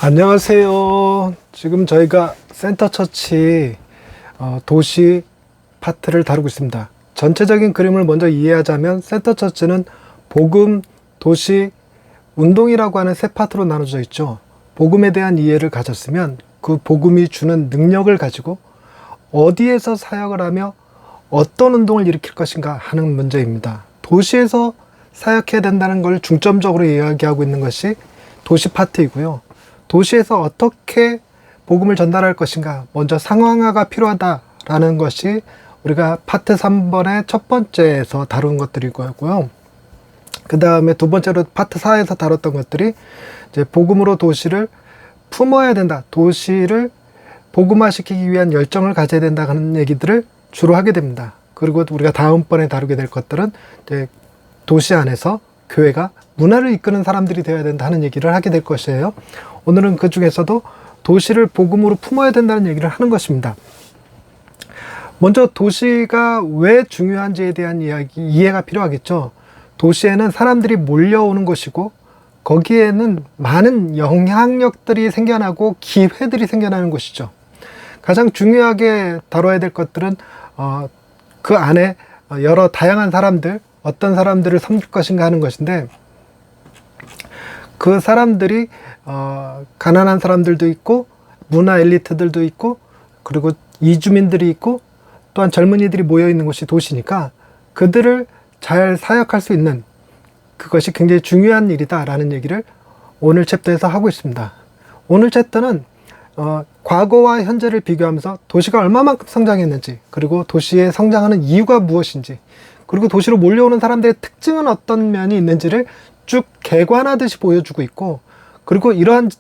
안녕하세요. 지금 저희가 센터처치 도시 파트를 다루고 있습니다. 전체적인 그림을 먼저 이해하자면 센터처치는 복음, 도시, 운동이라고 하는 세 파트로 나눠져 있죠. 복음에 대한 이해를 가졌으면 그 복음이 주는 능력을 가지고 어디에서 사역을 하며 어떤 운동을 일으킬 것인가 하는 문제입니다. 도시에서 사역해야 된다는 걸 중점적으로 이야기하고 있는 것이 도시 파트이고요. 도시에서 어떻게 복음을 전달할 것인가, 먼저 상황화가 필요하다라는 것이 우리가 파트 3번의 첫 번째에서 다룬 것들이고요. 그 다음에 두 번째로 파트 4에서 다뤘던 것들이 이제 복음으로 도시를 품어야 된다, 도시를 복음화시키기 위한 열정을 가져야 된다는 얘기들을 주로 하게 됩니다. 그리고 우리가 다음번에 다루게 될 것들은 이제 도시 안에서 교회가 문화를 이끄는 사람들이 되어야 된다는 얘기를 하게 될 것이에요. 오늘은 그 중에서도 도시를 복음으로 품어야 된다는 얘기를 하는 것입니다. 먼저 도시가 왜 중요한지에 대한 이해가 필요하겠죠. 도시에는 사람들이 몰려오는 것이고 거기에는 많은 영향력들이 생겨나고 기회들이 생겨나는 것이죠. 가장 중요하게 다뤄야 될 것들은 그 안에 여러 다양한 사람들, 어떤 사람들을 섬길 것인가 하는 것인데, 그 사람들이 가난한 사람들도 있고 문화 엘리트들도 있고 그리고 이주민들이 있고 또한 젊은이들이 모여 있는 곳이 도시니까 그들을 잘 사역할 수 있는, 그것이 굉장히 중요한 일이다 라는 얘기를 오늘 챕터에서 하고 있습니다. 오늘 챕터는 과거와 현재를 비교하면서 도시가 얼마만큼 성장했는지, 그리고 도시의 성장하는 이유가 무엇인지, 그리고 도시로 몰려오는 사람들의 특징은 어떤 면이 있는지를 쭉 개관하듯이 보여주고 있고, 그리고 이러한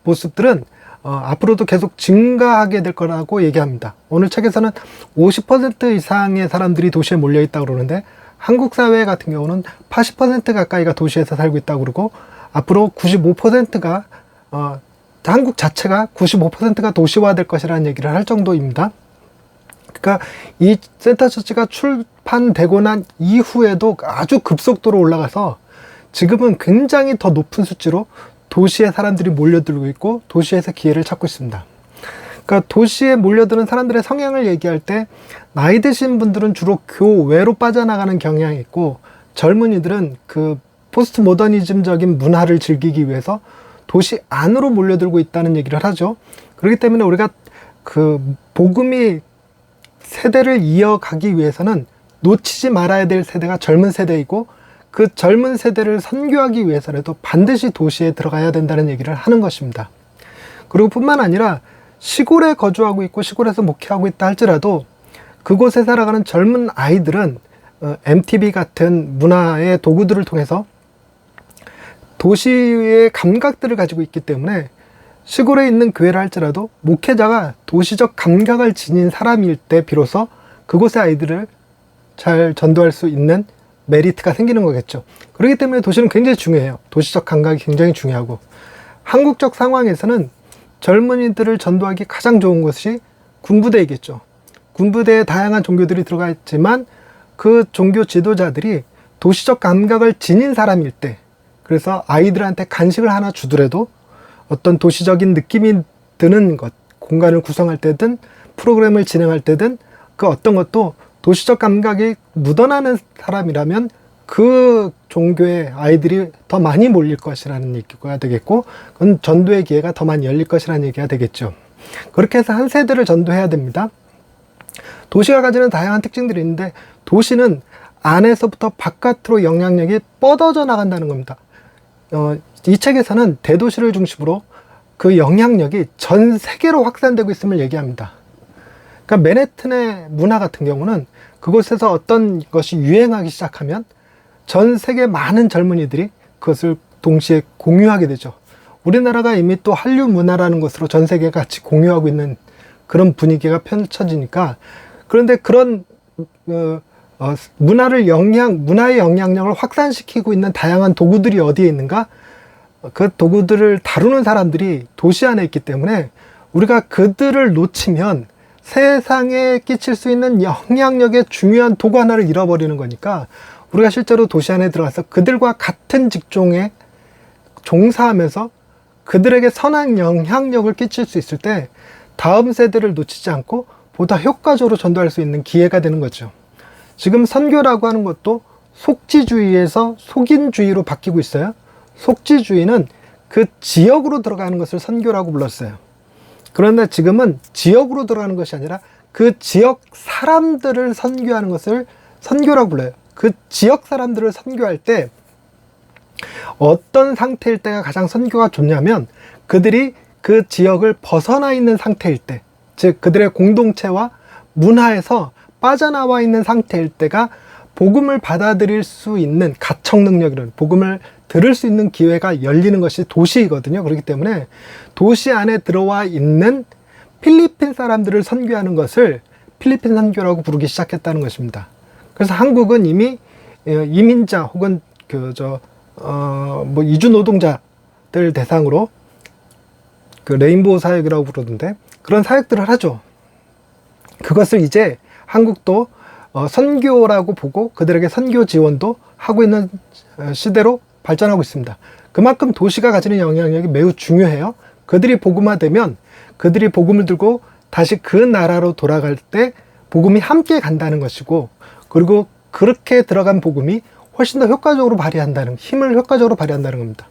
모습들은 앞으로도 계속 증가하게 될 거라고 얘기합니다. 오늘 책에서는 50% 이상의 사람들이 도시에 몰려 있다고 그러는데, 한국 사회 같은 경우는 80% 가까이가 도시에서 살고 있다고 그러고, 앞으로 95%가 한국 자체가 95%가 도시화될 것이라는 얘기를 할 정도입니다. 그러니까 이 센터처치가 출판되고 난 이후에도 아주 급속도로 올라가서 지금은 굉장히 더 높은 수치로 도시에 사람들이 몰려들고 있고 도시에서 기회를 찾고 있습니다. 그러니까 도시에 몰려드는 사람들의 성향을 얘기할 때 나이 드신 분들은 주로 교외로 빠져나가는 경향이 있고, 젊은이들은 그 포스트 모더니즘적인 문화를 즐기기 위해서 도시 안으로 몰려들고 있다는 얘기를 하죠. 그렇기 때문에 우리가 그 복음이 세대를 이어가기 위해서는 놓치지 말아야 될 세대가 젊은 세대이고, 그 젊은 세대를 선교하기 위해서라도 반드시 도시에 들어가야 된다는 얘기를 하는 것입니다. 그리고 뿐만 아니라 시골에 거주하고 있고 시골에서 목회하고 있다 할지라도 그곳에 살아가는 젊은 아이들은 MTV 같은 문화의 도구들을 통해서 도시의 감각들을 가지고 있기 때문에 시골에 있는 교회를 할지라도 목회자가 도시적 감각을 지닌 사람일 때 비로소 그곳의 아이들을 잘 전도할 수 있는 메리트가 생기는 거겠죠. 그렇기 때문에 도시는 굉장히 중요해요. 도시적 감각이 굉장히 중요하고, 한국적 상황에서는 젊은이들을 전도하기 가장 좋은 것이 군부대이겠죠. 군부대에 다양한 종교들이 들어가 있지만 그 종교 지도자들이 도시적 감각을 지닌 사람일 때, 그래서 아이들한테 간식을 하나 주더라도 어떤 도시적인 느낌이 드는 것, 공간을 구성할 때든 프로그램을 진행할 때든 그 어떤 것도 도시적 감각이 묻어나는 사람이라면 그 종교의 아이들이 더 많이 몰릴 것이라는 얘기가 되겠고, 그건 전도의 기회가 더 많이 열릴 것이라는 얘기가 되겠죠. 그렇게 해서 한 세대를 전도해야 됩니다. 도시가 가지는 다양한 특징들이 있는데, 도시는 안에서부터 바깥으로 영향력이 뻗어져 나간다는 겁니다. 이 책에서는 대도시를 중심으로 그 영향력이 전 세계로 확산되고 있음을 얘기합니다. 그러니까 맨해튼의 문화 같은 경우는 그곳에서 어떤 것이 유행하기 시작하면 전 세계 많은 젊은이들이 그것을 동시에 공유하게 되죠. 우리나라가 이미 또 한류 문화라는 것으로 전 세계가 같이 공유하고 있는 그런 분위기가 펼쳐지니까, 그런데 그런 문화의 영향력을 확산시키고 있는 다양한 도구들이 어디에 있는가? 그 도구들을 다루는 사람들이 도시 안에 있기 때문에 우리가 그들을 놓치면 세상에 끼칠 수 있는 영향력의 중요한 도구 하나를 잃어버리는 거니까, 우리가 실제로 도시 안에 들어가서 그들과 같은 직종에 종사하면서 그들에게 선한 영향력을 끼칠 수 있을 때 다음 세대를 놓치지 않고 보다 효과적으로 전도할 수 있는 기회가 되는 거죠. 지금 선교라고 하는 것도 속지주의에서 속인주의로 바뀌고 있어요. 속지주의는 그 지역으로 들어가는 것을 선교라고 불렀어요. 그런데 지금은 지역으로 들어가는 것이 아니라 그 지역 사람들을 선교하는 것을 선교라고 불러요. 그 지역 사람들을 선교할 때 어떤 상태일 때가 가장 선교가 좋냐면 그들이 그 지역을 벗어나 있는 상태일 때, 즉 그들의 공동체와 문화에서 빠져나와 있는 상태일 때가 복음을 받아들일 수 있는 가청 능력이라는, 복음을 들을 수 있는 기회가 열리는 것이 도시이거든요. 그렇기 때문에 도시 안에 들어와 있는 필리핀 사람들을 선교하는 것을 필리핀 선교라고 부르기 시작했다는 것입니다. 그래서 한국은 이미 이민자 혹은 이주 노동자들 대상으로 그 레인보우 사역이라고 부르던데 그런 사역들을 하죠. 그것을 이제 한국도 선교라고 보고 그들에게 선교 지원도 하고 있는 시대로 발전하고 있습니다. 그만큼 도시가 가지는 영향력이 매우 중요해요. 그들이 복음화되면 그들이 복음을 들고 다시 그 나라로 돌아갈 때 복음이 함께 간다는 것이고, 그리고 그렇게 들어간 복음이 훨씬 더 효과적으로 발휘한다는, 힘을 효과적으로 발휘한다는 겁니다.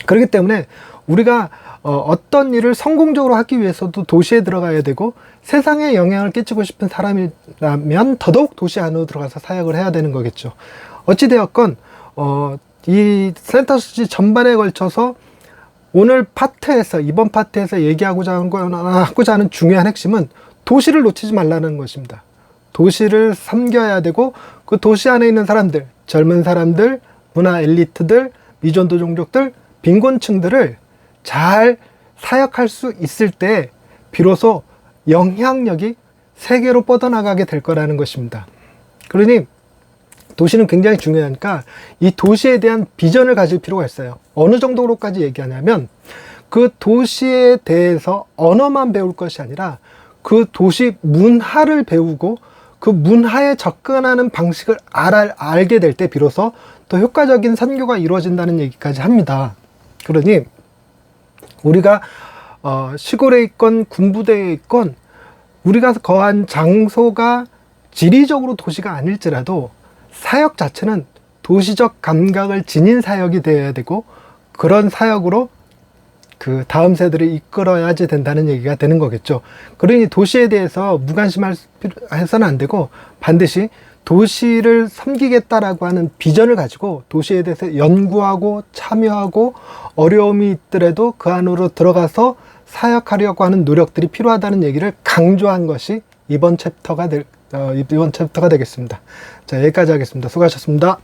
그렇기 때문에 우리가 어떤 일을 성공적으로 하기 위해서도 도시에 들어가야 되고, 세상에 영향을 끼치고 싶은 사람이라면 더더욱 도시 안으로 들어가서 사역을 해야 되는 거겠죠. 어찌되었건 이 센터스지 전반에 걸쳐서 오늘 파트에서, 이번 파트에서 얘기하고자 하는 중요한 핵심은 도시를 놓치지 말라는 것입니다. 도시를 섬겨야 되고 그 도시 안에 있는 사람들, 젊은 사람들, 문화 엘리트들, 미전도 종족들, 빈곤층들을 잘 사역할 수 있을 때 비로소 영향력이 세계로 뻗어나가게 될 거라는 것입니다. 그러니 도시는 굉장히 중요하니까 이 도시에 대한 비전을 가질 필요가 있어요. 어느 정도로까지 얘기하냐면 그 도시에 대해서 언어만 배울 것이 아니라 그 도시 문화를 배우고 그 문화에 접근하는 방식을 알게 될 때 비로소 더 효과적인 선교가 이루어진다는 얘기까지 합니다. 그러니 우리가 시골에 있건 군부대에 있건 우리가 거한 장소가 지리적으로 도시가 아닐지라도 사역 자체는 도시적 감각을 지닌 사역이 되어야 되고, 그런 사역으로 그 다음 세대를 이끌어야지 된다는 얘기가 되는 거겠죠. 그러니 도시에 대해서 무관심해서는 안 되고 반드시 도시를 섬기겠다라고 하는 비전을 가지고 도시에 대해서 연구하고 참여하고 어려움이 있더라도 그 안으로 들어가서 사역하려고 하는 노력들이 필요하다는 얘기를 강조한 것이 이번 챕터가 되겠습니다. 자, 여기까지 하겠습니다. 수고하셨습니다.